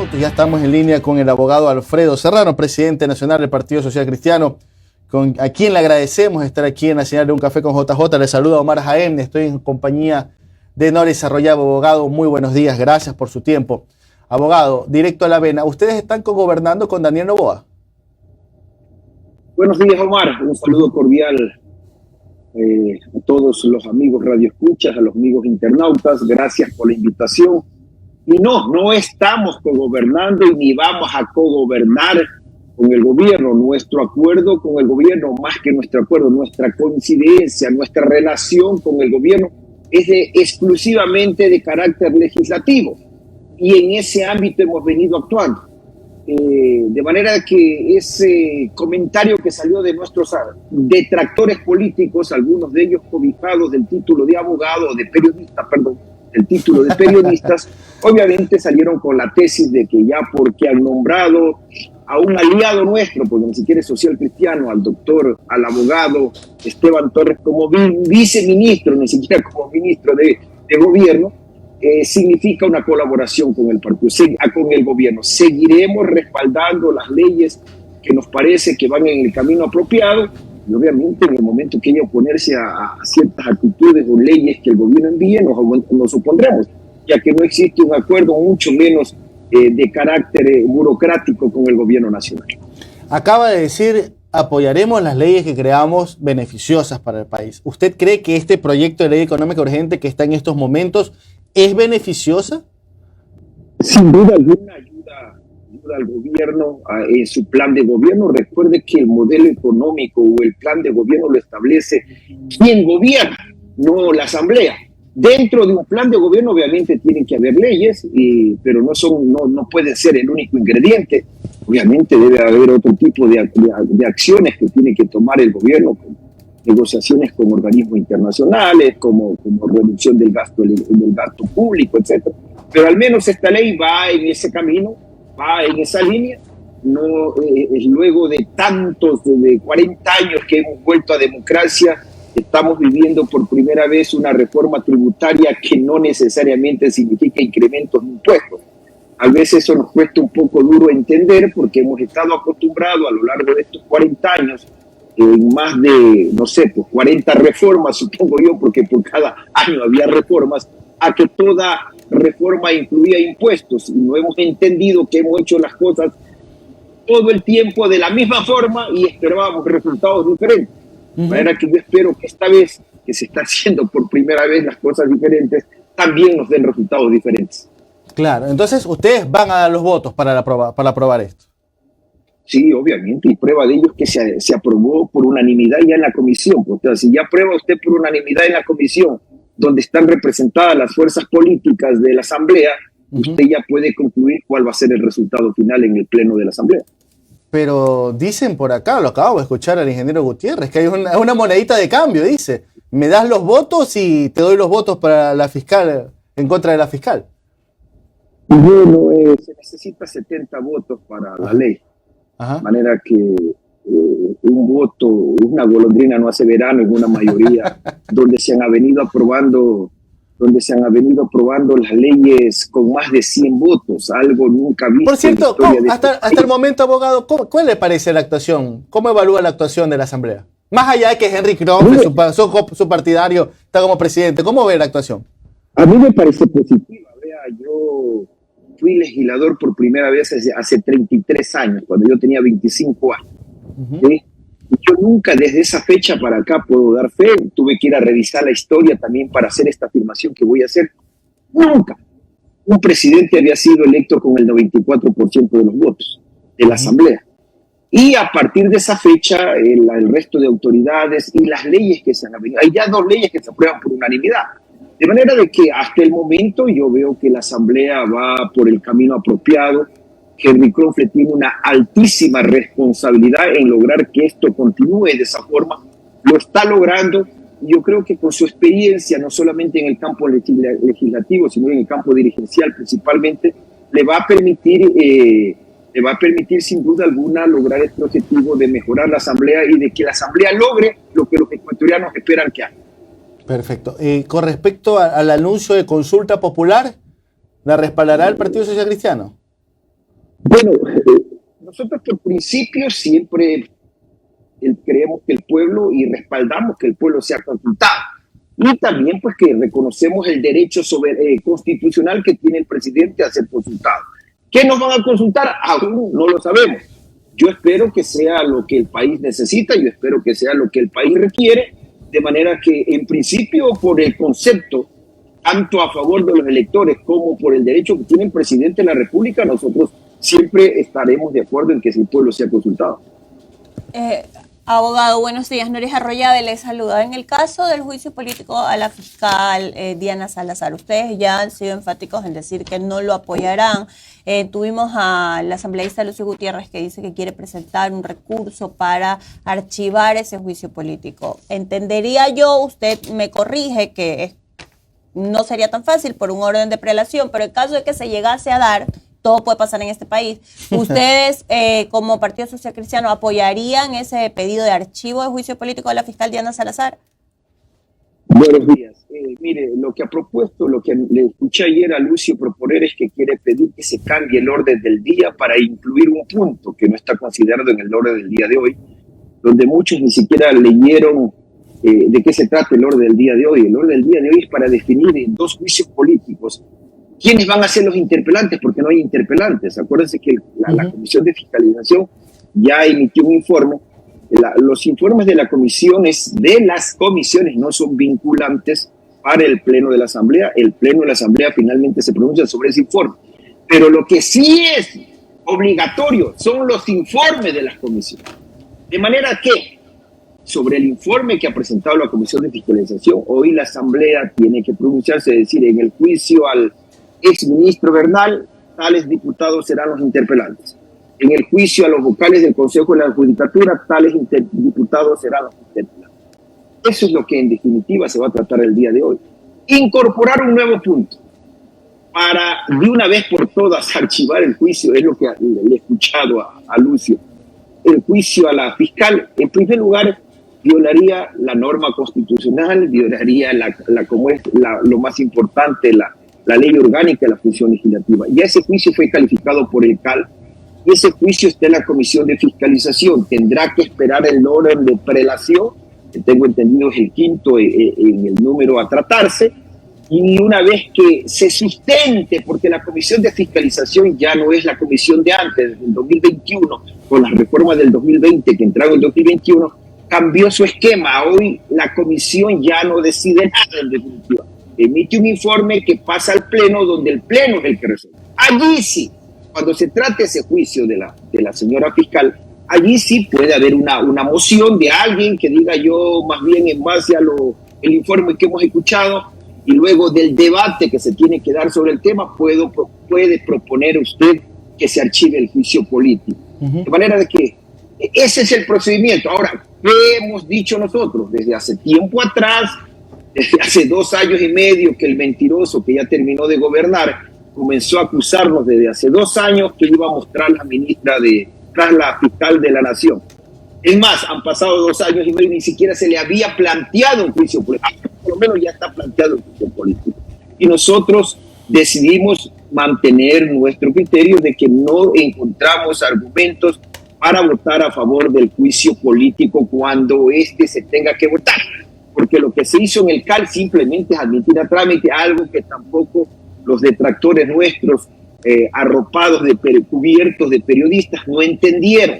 minutos ya estamos en línea con el abogado Alfredo Serrano, presidente nacional del Partido Social Cristiano, a quien le agradecemos estar aquí en la señal de Un Café con JJ. Le saluda Omar Jaén, estoy en compañía de Noris Arroyave. Abogado, muy buenos días, gracias por su tiempo. Abogado, directo a la vena, ¿ustedes están cogobernando con Daniel Noboa? Buenos días, Omar, un saludo cordial a todos los amigos radioescuchas, a los amigos internautas, gracias por la invitación. Y no estamos cogobernando y ni vamos a cogobernar con el gobierno. Nuestro acuerdo con el gobierno, más que nuestro acuerdo, nuestra coincidencia, nuestra relación con el gobierno es exclusivamente de carácter legislativo. Y en ese ámbito hemos venido actuando. De manera que ese comentario que salió de nuestros detractores políticos, algunos de ellos cobijados del título de abogado, de periodista, perdón, el título de periodistas, obviamente salieron con la tesis de que ya porque han nombrado a un aliado nuestro, porque ni siquiera es social cristiano, al abogado Esteban Torres como viceministro, ni siquiera como ministro de gobierno, significa una colaboración con el partido, con el gobierno. Seguiremos respaldando las leyes que nos parece que van en el camino apropiado, y obviamente en el momento que haya oponerse a ciertas actitudes o leyes que el gobierno envíe, nos opondremos, ya que no existe un acuerdo, mucho menos de carácter burocrático con el gobierno nacional. Acaba de decir, apoyaremos las leyes que creamos beneficiosas para el país. ¿Usted cree que este proyecto de ley económica urgente que está en estos momentos es beneficiosa? Sin duda alguna ayuda al gobierno en su plan de gobierno. Recuerde que el modelo económico o el plan de gobierno lo establece quien gobierna, no la asamblea. Dentro de un plan de gobierno obviamente tienen que haber leyes, pero no pueden ser el único ingrediente. Obviamente debe haber otro tipo de acciones que tiene que tomar el gobierno, como negociaciones con organismos internacionales, como reducción del gasto público, etc. Pero al menos esta ley va en ese camino, va en esa línea. No luego de 40 años que hemos vuelto a democracia, estamos viviendo por primera vez una reforma tributaria que no necesariamente significa incrementos de impuestos. A veces eso nos cuesta un poco duro entender porque hemos estado acostumbrados a lo largo de estos 40 años, en más de, 40 reformas, supongo yo, porque por cada año había reformas, a que toda reforma incluía impuestos. Y no hemos entendido que hemos hecho las cosas todo el tiempo de la misma forma y esperábamos resultados diferentes. De manera que yo espero que esta vez que se está haciendo por primera vez las cosas diferentes, también nos den resultados diferentes. Claro, entonces ustedes van a dar los votos para aprobar esto. Sí, obviamente, y prueba de ello es que se aprobó por unanimidad ya en la comisión. Porque si ya aprueba usted por unanimidad en la comisión, donde están representadas las fuerzas políticas de la asamblea, usted ya puede concluir cuál va a ser el resultado final en el pleno de la asamblea. Pero dicen por acá, lo acabo de escuchar al ingeniero Gutiérrez, que hay una monedita de cambio, dice. Me das los votos y te doy los votos para la fiscal, en contra de la fiscal. Bueno, se necesita 70 votos para la ley. De manera que un voto, una golondrina no hace verano, en una mayoría donde se han venido aprobando las leyes con más de 100 votos, algo nunca visto. Por cierto, hasta el momento, abogado, ¿cuál le parece la actuación? ¿Cómo evalúa la actuación de la Asamblea? Más allá de que Henry Croft, su partidario, está como presidente, ¿cómo ve la actuación? A mí me parece positiva. Yo fui legislador por primera vez hace 33 años, cuando yo tenía 25 años. ¿Sí? Y yo nunca, desde esa fecha para acá, puedo dar fe. Tuve que ir a revisar la historia también para hacer esta afirmación que voy a hacer. Nunca un presidente había sido electo con el 94% de los votos de la Asamblea. Y a partir de esa fecha, el resto de autoridades y las leyes que se han venido, hay ya 2 leyes que se aprueban por unanimidad. De manera de que hasta el momento yo veo que la Asamblea va por el camino apropiado. Henry Croft tiene una altísima responsabilidad en lograr que esto continúe de esa forma. Lo está logrando. Yo creo que con su experiencia, no solamente en el campo legislativo, sino en el campo dirigencial principalmente, le va a permitir sin duda alguna lograr este objetivo de mejorar la Asamblea y de que la Asamblea logre lo que los ecuatorianos esperan que haga. Perfecto. Con respecto al anuncio de consulta popular, ¿la respaldará el Partido Social Cristiano? Bueno, nosotros por principio siempre creemos que el pueblo y respaldamos que el pueblo sea consultado. Y también pues que reconocemos el derecho constitucional que tiene el presidente a ser consultado. ¿Qué nos van a consultar? Aún no lo sabemos. Yo espero que sea lo que el país necesita, yo espero que sea lo que el país requiere, de manera que en principio por el concepto, tanto a favor de los electores como por el derecho que tiene el presidente de la República, nosotros siempre estaremos de acuerdo en que el pueblo sea consultado. Abogado, buenos días. Noris Arroyave le saluda. En el caso del juicio político a la fiscal Diana Salazar, ustedes ya han sido enfáticos en decir que no lo apoyarán. Tuvimos a la asambleísta Lucio Gutiérrez que dice que quiere presentar un recurso para archivar ese juicio político. Entendería yo, usted me corrige, que no sería tan fácil por un orden de prelación, pero en caso de que se llegase a dar, todo puede pasar en este país. ¿Ustedes, como Partido Social Cristiano, apoyarían ese pedido de archivo de juicio político de la fiscal Diana Salazar? Buenos días. Mire, lo que ha propuesto, lo que le escuché ayer a Lucio proponer es que quiere pedir que se cambie el orden del día para incluir un punto que no está considerado en el orden del día de hoy, donde muchos ni siquiera leyeron de qué se trata el orden del día de hoy. El orden del día de hoy es para definir en 2 juicios políticos quiénes van a ser los interpelantes, porque no hay interpelantes. Acuérdense que la Comisión de Fiscalización ya emitió un informe. Los informes de las comisiones no son vinculantes para el Pleno de la Asamblea. El Pleno de la Asamblea finalmente se pronuncia sobre ese informe. Pero lo que sí es obligatorio son los informes de las comisiones. De manera que, sobre el informe que ha presentado la Comisión de Fiscalización, hoy la Asamblea tiene que pronunciarse, es decir, en el juicio al exministro Bernal, tales diputados serán los interpelantes. En el juicio a los vocales del Consejo de la Judicatura, tales diputados serán los interpelantes. Eso es lo que en definitiva se va a tratar el día de hoy. Incorporar un nuevo punto para de una vez por todas archivar el juicio, es lo que le he escuchado a Lucio. El juicio a la fiscal, en primer lugar, violaría la norma constitucional, violaría lo más importante, la ley orgánica de la función legislativa. Ya ese juicio fue calificado por el CAL y ese juicio está en la Comisión de Fiscalización. Tendrá que esperar el orden de prelación, que tengo entendido es el 5º en el número a tratarse, y una vez que se sustente, porque la Comisión de Fiscalización ya no es la comisión de antes, del 2021, con las reformas del 2020 que entraron en 2021, cambió su esquema. Hoy la comisión ya no decide nada en definitiva. Emite un informe que pasa al Pleno, donde el Pleno es el que resuelve. Allí sí, cuando se trate ese juicio de la señora fiscal, allí sí puede haber una moción de alguien que diga yo, más bien en base a el informe que hemos escuchado y luego del debate que se tiene que dar sobre el tema, puede proponer usted que se archive el juicio político. De manera de que ese es el procedimiento. Ahora, ¿qué hemos dicho nosotros? Desde hace tiempo atrás, desde hace 2 años y medio, que el mentiroso que ya terminó de gobernar comenzó a acusarnos desde hace 2 años que iba a mostrar la fiscal de la Nación. Es más, han pasado 2 años y medio y ni siquiera se le había planteado un juicio político. Por lo menos ya está planteado un juicio político. Y nosotros decidimos mantener nuestro criterio de que no encontramos argumentos para votar a favor del juicio político cuando se tenga que votar. Porque lo que se hizo en el CAL simplemente es admitir a trámite algo que tampoco los detractores nuestros, arropados cubiertos de periodistas, no entendieron.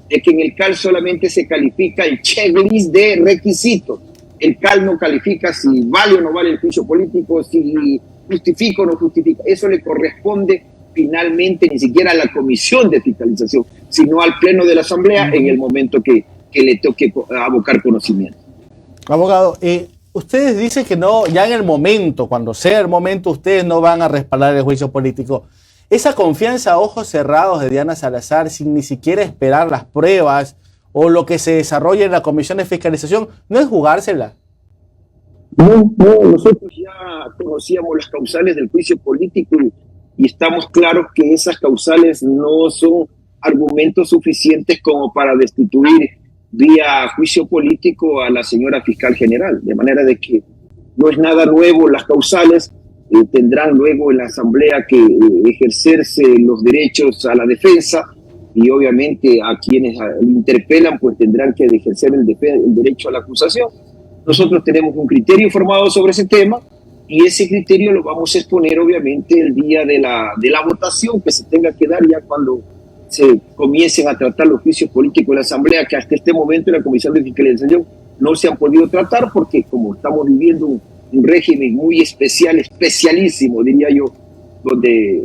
De que en el CAL solamente se califica el checklist de requisitos. El CAL no califica si vale o no vale el juicio político, si justifica o no justifica. Eso le corresponde finalmente ni siquiera a la Comisión de Fiscalización, sino al Pleno de la Asamblea en el momento que le toque abocar conocimiento. Abogado, ustedes dicen que no, ya en el momento, cuando sea el momento, ustedes no van a respaldar el juicio político. Esa confianza a ojos cerrados de Diana Salazar, sin ni siquiera esperar las pruebas o lo que se desarrolle en la Comisión de Fiscalización, ¿no es jugársela? No, nosotros ya conocíamos las causales del juicio político y estamos claros que esas causales no son argumentos suficientes como para destituir vía juicio político a la señora fiscal general. De manera de que no es nada nuevo las causales. tendrán luego en la Asamblea que ejercerse los derechos a la defensa, y obviamente a quienes interpelan pues tendrán que ejercer el derecho a la acusación. Nosotros tenemos un criterio formado sobre ese tema y ese criterio lo vamos a exponer obviamente el día de la votación que se tenga que dar ya cuando se comiencen a tratar los juicios políticos de la Asamblea, que hasta este momento en la Comisión de Fiscalización no se han podido tratar porque como estamos viviendo un régimen muy especial, especialísimo diría yo, donde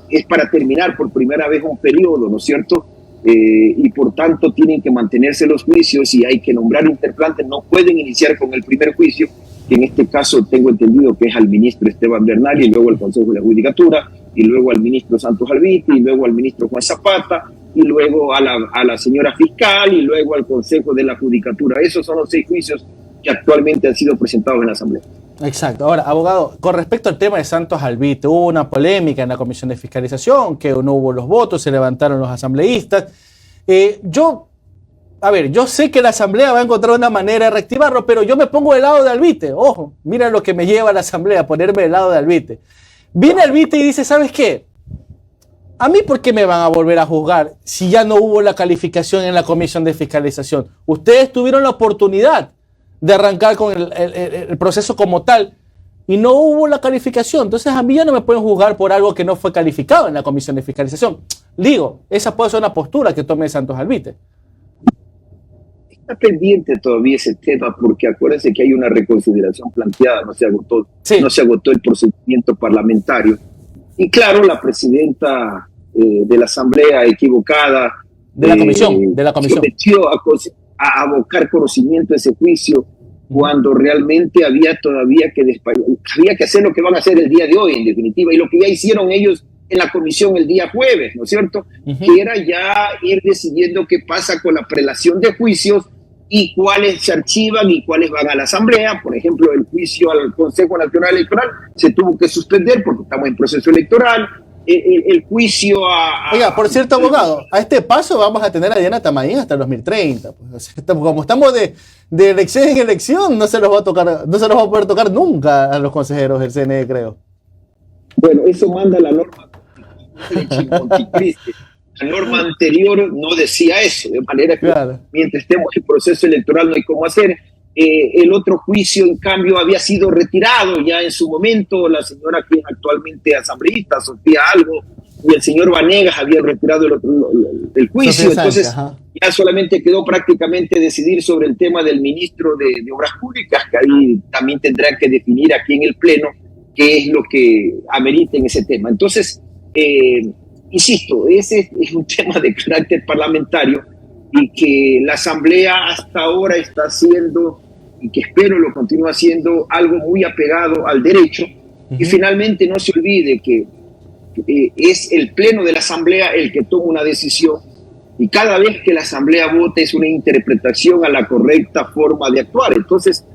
es para terminar por primera vez un periodo, ¿no es cierto? Y por tanto tienen que mantenerse los juicios y hay que nombrar interplantes, no pueden iniciar con el primer juicio, que en este caso tengo entendido que es al ministro Esteban Bernal y luego al Consejo de la Judicatura, y luego al ministro Santos Alvite, y luego al ministro Juan Zapata, y luego a la señora fiscal, y luego al Consejo de la Judicatura. Esos son los 6 juicios que actualmente han sido presentados en la Asamblea. Exacto. Ahora, abogado, con respecto al tema de Santos Alvite, hubo una polémica en la Comisión de Fiscalización, que no hubo los votos, se levantaron los asambleístas. Yo sé que la Asamblea va a encontrar una manera de reactivarlo, pero yo me pongo del lado de Alvite. Ojo, mira lo que me lleva a la Asamblea, a ponerme del lado de Alvite. Viene Alvite y dice, ¿sabes qué? ¿A mí por qué me van a volver a juzgar si ya no hubo la calificación en la Comisión de Fiscalización? Ustedes tuvieron la oportunidad de arrancar con el proceso como tal y no hubo la calificación. Entonces a mí ya no me pueden juzgar por algo que no fue calificado en la Comisión de Fiscalización. Digo, esa puede ser una postura que tome Santos Alvite. Está pendiente todavía ese tema porque acuérdense que hay una reconsideración planteada, no se agotó el procedimiento parlamentario. Y claro, la presidenta de la Asamblea equivocada de la comisión se metió a abocar conocimiento de ese juicio cuando realmente había que hacer lo que van a hacer el día de hoy en definitiva y lo que ya hicieron ellos en la comisión el día jueves, ¿no es cierto? Que era ya ir decidiendo qué pasa con la prelación de juicios y cuáles se archivan y cuáles van a la Asamblea. Por ejemplo, el juicio al Consejo Nacional Electoral se tuvo que suspender porque estamos en proceso electoral. El juicio Oiga, por cierto, abogado, a este paso vamos a tener a Diana Tamaín hasta el 2030. Pues, como estamos de elección en elección, no se los va a poder tocar nunca a los consejeros del CNE, creo. Bueno, eso manda la norma. La norma anterior no decía eso, de manera que mientras estemos en proceso electoral no hay cómo hacer. El otro juicio, en cambio, había sido retirado ya en su momento. La señora que es actualmente asambleísta, Sofía Algo, y el señor Vanegas habían retirado el juicio. Entonces, ya solamente quedó prácticamente decidir sobre el tema del ministro de Obras Públicas, que ahí también tendrá que definir aquí en el Pleno qué es lo que amerita en ese tema. Entonces, insisto, ese es un tema de carácter parlamentario y que la Asamblea hasta ahora está haciendo, y que espero lo continúe haciendo, algo muy apegado al derecho. Y finalmente no se olvide que es el Pleno de la Asamblea el que toma una decisión y cada vez que la Asamblea vota es una interpretación a la correcta forma de actuar. Entonces,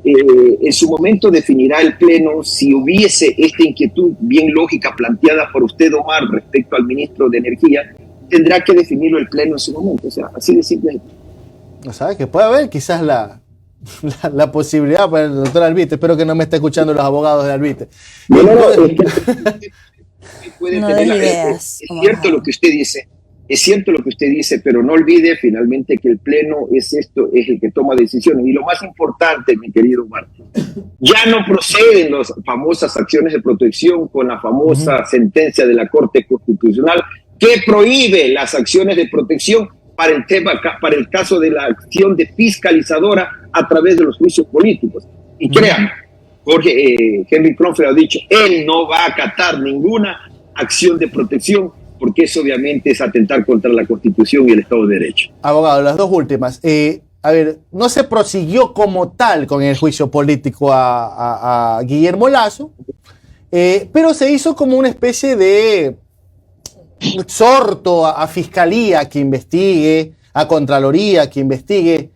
en su momento definirá el Pleno si hubiese esta inquietud bien lógica planteada por usted, Omar, respecto al ministro de Energía, tendrá que definirlo el Pleno en su momento. O sea, así de simple. ¿No sabes? Que puede haber quizás la posibilidad para el doctor Alvite. Espero que no me esté escuchando los abogados de Alvite. Puede tener ideas. Es cierto lo que usted dice. Es cierto lo que usted dice, pero no olvide finalmente que el Pleno es el que toma decisiones. Y lo más importante, mi querido Martín, ya no proceden las famosas acciones de protección con la famosa sentencia de la Corte Constitucional que prohíbe las acciones de protección para el caso de la acción de fiscalizadora a través de los juicios políticos. Y créanme, Henry Kronfeld ha dicho, él no va a acatar ninguna acción de protección porque eso obviamente es atentar contra la Constitución y el Estado de Derecho. Abogado, las dos últimas. No se prosiguió como tal con el juicio político a Guillermo Lasso, pero se hizo como una especie de exhorto a Fiscalía que investigue, a Contraloría que investigue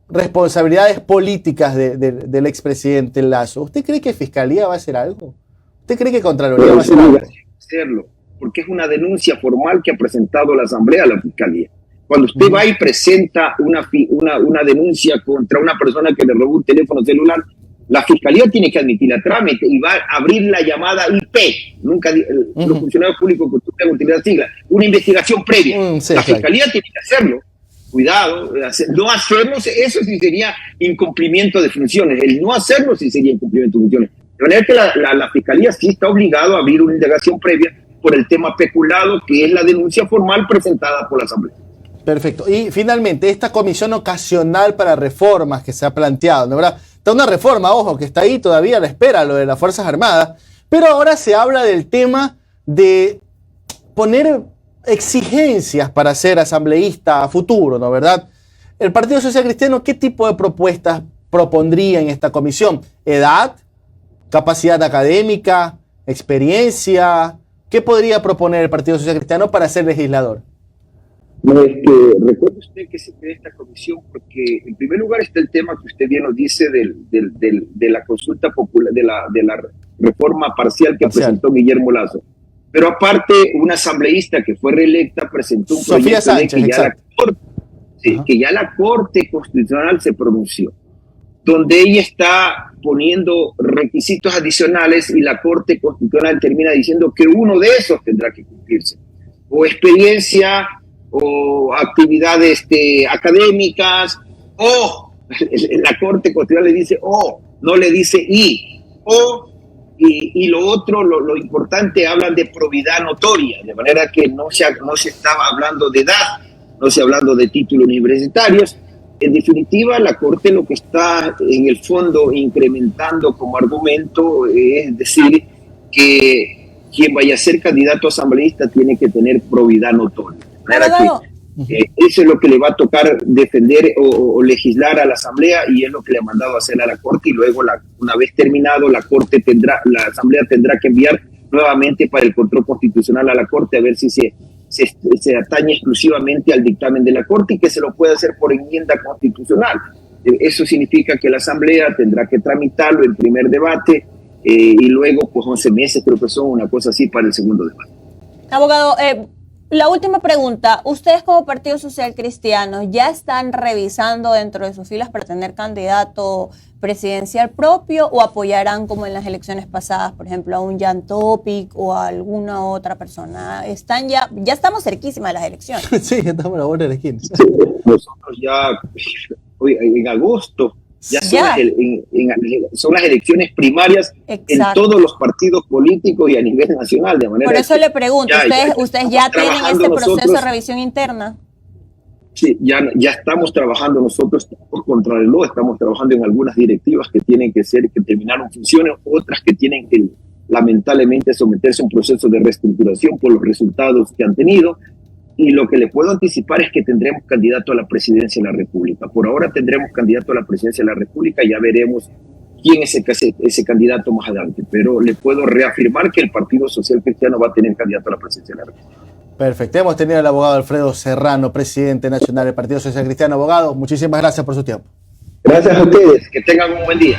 responsabilidades políticas del expresidente Lasso. ¿Usted cree que Fiscalía va a hacer algo? ¿Usted cree que Contraloría va a hacer algo? Hacerlo, porque es una denuncia formal que ha presentado la Asamblea a la Fiscalía. Cuando usted va y presenta una denuncia contra una persona que le robó un teléfono celular, La fiscalía tiene que admitir a trámite y va a abrir la llamada IP. Nunca los funcionarios públicos que utilizan siglas. Una investigación previa. Sí, la fiscalía tiene que hacerlo. Cuidado, no hacerlo, eso sí sería incumplimiento de funciones. El no hacerlo sí sería incumplimiento de funciones. De manera que la fiscalía sí está obligado a abrir una indagación previa por el tema peculado, que es la denuncia formal presentada por la Asamblea. Perfecto. Y finalmente, esta comisión ocasional para reformas que se ha planteado, ¿no? ¿Verdad? Está una reforma, ojo, que está ahí todavía a la espera, lo de las Fuerzas Armadas, pero ahora se habla del tema de poner exigencias para ser asambleísta a futuro, ¿no? ¿Verdad? El Partido Social Cristiano, ¿qué tipo de propuestas propondría en esta comisión? ¿Edad? ¿Capacidad académica? ¿Experiencia? ¿Qué podría proponer el Partido Social Cristiano para ser legislador? No, es que recuerde usted que se cree esta comisión porque en primer lugar está el tema que usted bien nos dice de la consulta popular, de la reforma parcial que presentó Guillermo Lazo. Pero aparte, una asambleísta que fue reelecta presentó un Sofía proyecto Sánchez, que ya la Corte Constitucional se pronunció, donde ella está poniendo requisitos adicionales y la Corte Constitucional termina diciendo que uno de esos tendrá que cumplirse. O experiencia, o actividades académicas, o la Corte Constitucional le dice o, no le dice y lo otro, lo importante, hablan de probidad notoria, de manera que no se estaba hablando de edad, no se hablando de títulos universitarios. En definitiva, la Corte lo que está en el fondo incrementando como argumento es decir que quien vaya a ser candidato a asambleísta tiene que tener probidad notoria. Eso es lo que le va a tocar defender o legislar a la Asamblea y es lo que le ha mandado a hacer a la Corte y luego una vez terminado la Asamblea tendrá que enviar nuevamente para el control constitucional a la Corte a ver si se atañe exclusivamente al dictamen de la Corte y que se lo pueda hacer por enmienda constitucional. Eso significa que la Asamblea tendrá que tramitarlo en primer debate y luego pues 11 meses creo que son, una cosa así, para el segundo debate. Abogado, la última pregunta. ¿Ustedes como Partido Social Cristiano ya están revisando dentro de sus filas para tener candidato presidencial propio o apoyarán como en las elecciones pasadas, por ejemplo, a un Jan Topic o a alguna otra persona? ¿Están ya estamos cerquísimas de las elecciones? Sí, estamos a la hora de la esquina. Sí, nosotros ya en agosto son las elecciones primarias. Exacto. En todos los partidos políticos y a nivel nacional. De manera por eso le pregunto, ¿ustedes ya tienen este proceso de revisión interna? Sí, ya estamos trabajando nosotros contra el reloj, estamos trabajando en algunas directivas que tienen que terminaron funciones, otras que tienen que lamentablemente someterse a un proceso de reestructuración por los resultados que han tenido. Y lo que le puedo anticipar es que tendremos candidato a la presidencia de la República. Por ahora tendremos candidato a la presidencia de la República, ya veremos quién es ese candidato más adelante. Pero le puedo reafirmar que el Partido Social Cristiano va a tener candidato a la presidencia de la República. Perfecto. Hemos tenido al abogado Alfredo Serrano, presidente nacional del Partido Social Cristiano. Abogado, muchísimas gracias por su tiempo. Gracias a ustedes. Que tengan un buen día.